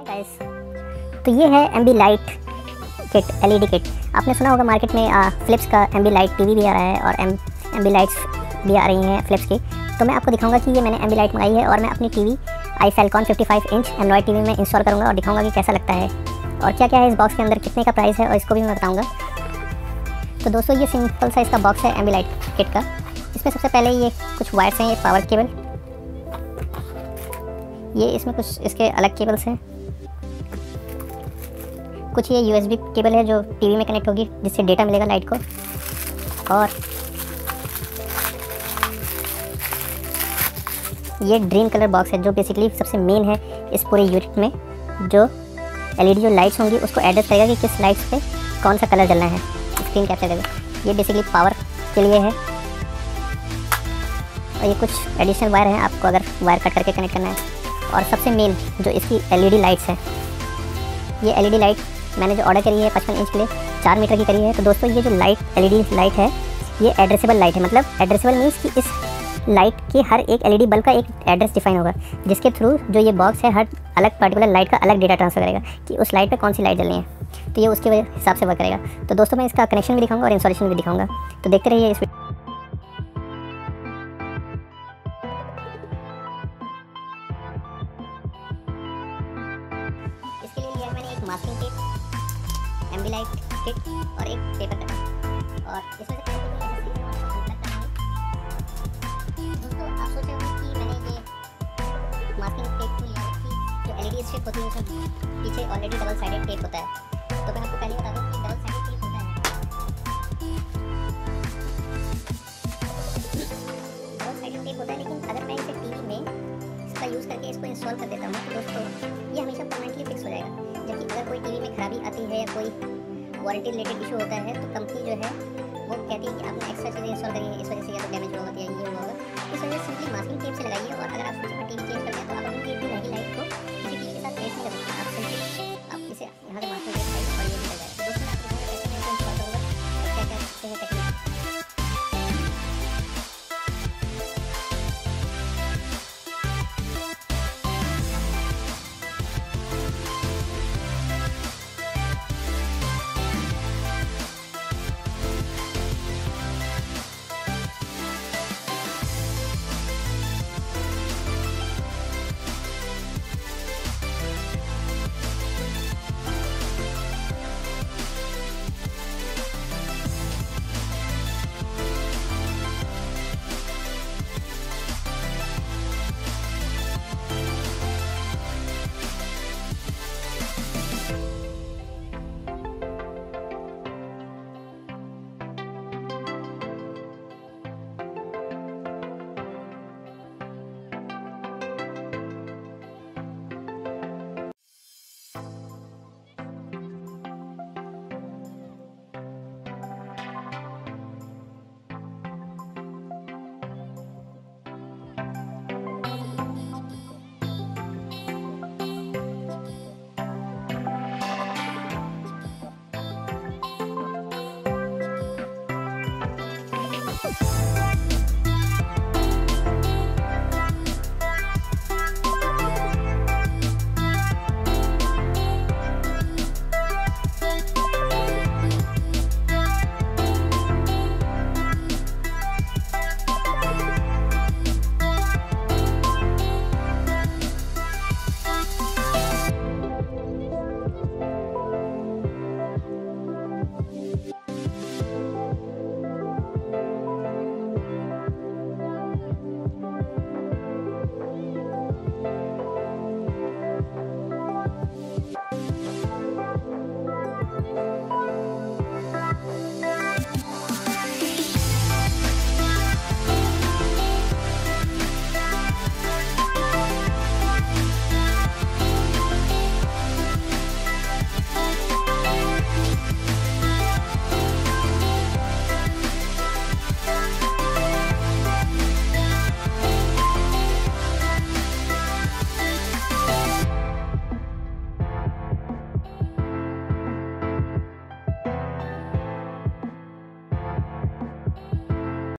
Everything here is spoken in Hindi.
गाइस, तो ये है AmbiLight किट, LED किट। आपने सुना होगा मार्केट में फ़िलिप्स का AmbiLight टीवी भी आ रहा है और AmbiLights भी आ रही हैं फ़िलिप्स की। तो मैं आपको दिखाऊंगा कि ये मैंने AmbiLight मंगाई है और मैं अपनी TV iFalcon 55 inch Android TV में इंस्टॉल करूँगा और दिखाऊंगा कि कैसा लगता है और क्या क्या है इस बॉक्स के अंदर, कितने का प्राइस है और इसको भी मैं बताऊँगा। तो दोस्तों, ये सिंपल सा इसका बॉक्स है AmbiLight किट का। इसमें सबसे पहले ये कुछ वायर्स हैं, ये पावर केबल, ये इसमें कुछ इसके अलग केबल्स हैं, कुछ ये USB केबल है जो टीवी में कनेक्ट होगी जिससे डेटा मिलेगा लाइट को, और ये ड्रीम कलर बॉक्स है जो बेसिकली सबसे मेन है इस पूरे यूनिट में, जो LED जो लाइट्स होंगी उसको एड्रेस करेगा कि किस लाइट्स पे कौन सा कलर जलना है, स्क्रीन कैप्चर करेगा। ये बेसिकली पावर के लिए है और ये कुछ एडिशनल वायर हैं, आपको अगर वायर कट करके कनेक्ट करना है। और सबसे मेन जो इसकी LED लाइट्स है, ये LED लाइट मैंने जो ऑर्डर करी है 55 इंच के लिए 4 मीटर की करी है। तो दोस्तों, ये जो LED लाइट है ये एड्रेसेबल लाइट है। मतलब एड्रेसेबल मीन्स कि इस लाइट के हर एक LED बल्ब का एक एड्रेस डिफाइन होगा, जिसके थ्रू जो ये बॉक्स है हर अलग पर्टिकुलर लाइट का अलग डेटा ट्रांसफर करेगा कि उस लाइट पे कौन सी लाइट जलनी है। तो ये उसके हिसाब से वर्क करेगा। तो दोस्तों, मैं इसका कनेक्शन भी दिखाऊंगा और इंस्टॉलेशन भी दिखाऊंगा, तो देखते रहिए इस वीडियो। इसके लिए लिया है मैंने एक मास्किंग टेप, AmbiLight किट और एक पेपर कटर, और इसमें से दोस्तों आप सोच रहे होंगे कि मैंने ये मास्किंग टेप क्यों लिया, कि जो LED स्ट्रिप होती है उसमें पीछे ऑलरेडी डबल साइडेड टेप होता है। तो मैं आपको पहले बता दूं कि डबल साइडेड टेप होता है, डबल साइडेड टेप होता है, लेकिन अगर मैं इसे टीवी में इसका यूज़ करके इसको इंस्टॉल कर देता हूँ तो दोस्तों ये हमेशा परमानेंटली फिक्स हो जाएगा। जबकि अगर कोई टीवी में खराबी आती है या कोई वारंटी रिलेटेड इशू होता है तो कंपनी जो है वो कहती है कि आपने एक्स्ट्रा चीज़ें इंस्टॉल करी है, इस वजह से या तो डैमेज होगा या ये होगा। इस वजह से सिंपली मास्किंग टेप से लगाइए, और अगर आप टीवी चेंज करते हैं तो आप अपनी टीवी